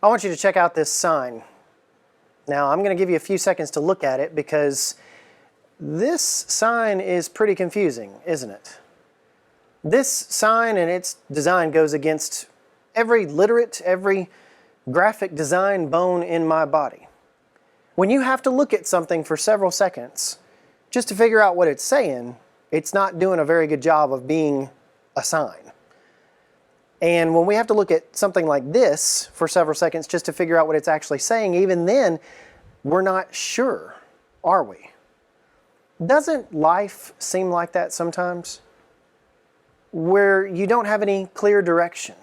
I want you to check out this sign. Now, I'm going to give you a few seconds to look at it because this sign is pretty confusing, isn't it? This sign and its design goes against every literate, every graphic design bone in my body. When you have to look at something for several seconds just to figure out what it's saying, it's not doing a very good job of being a sign. And when we have to look at something like this for several seconds just to figure out what it's actually saying, even then, we're not sure, are we? Doesn't life seem like that sometimes? Where you don't have any clear direction,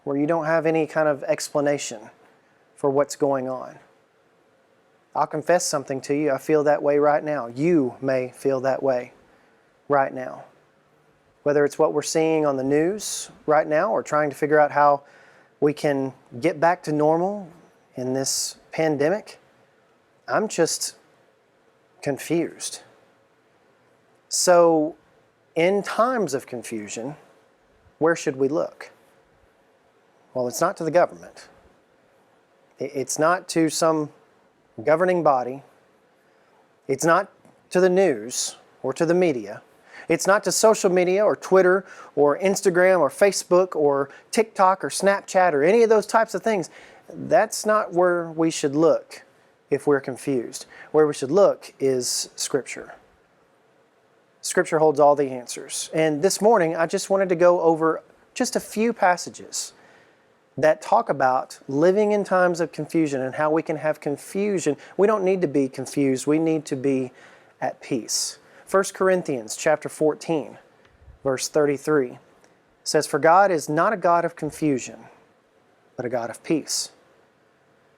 where you don't have any kind of explanation for what's going on. I'll confess something to you. I feel that way right now. You may feel that way right now. Whether it's what we're seeing on the news right now or trying to figure out how we can get back to normal in this pandemic, I'm just confused. So, in times of confusion, where should we look? Well, it's not to the government. It's not to some governing body. It's not to the news or to the media. It's not to social media or Twitter or Instagram or Facebook or TikTok or Snapchat or any of those types of things. That's not where we should look if we're confused. Where we should look is Scripture. Scripture holds all the answers. And this morning, I just wanted to go over just a few passages that talk about living in times of confusion and how we can have confusion. We don't need to be confused. We need to be at peace. 1 Corinthians chapter 14, verse 33 says, "For God is not a God of confusion, but a God of peace."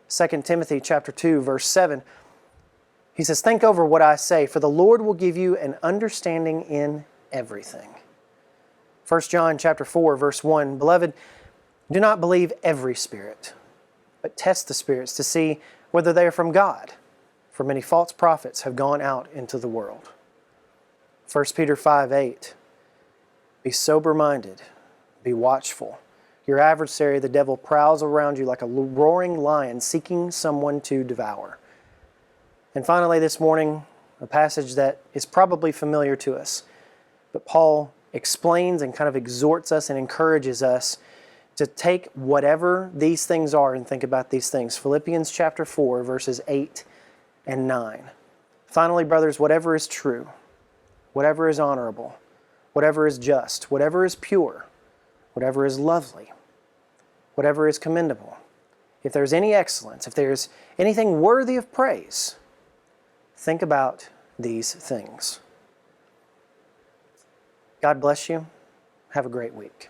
2 Timothy chapter 2, verse 7, he says, "Think over what I say, for the Lord will give you an understanding in everything." 1 John chapter 4, verse 1, "Beloved, do not believe every spirit, but test the spirits to see whether they are from God, for many false prophets have gone out into the world." 1 Peter 5:8, "Be sober-minded, be watchful. Your adversary, the devil, prowls around you like a roaring lion seeking someone to devour." And finally this morning, a passage that is probably familiar to us, but Paul explains and kind of exhorts us and encourages us to take whatever these things are and think about these things. Philippians chapter 4, verses 8 and 9. "Finally, brothers, whatever is true, whatever is honorable, whatever is just, whatever is pure, whatever is lovely, whatever is commendable, if there's any excellence, if there's anything worthy of praise, think about these things." God bless you. Have a great week.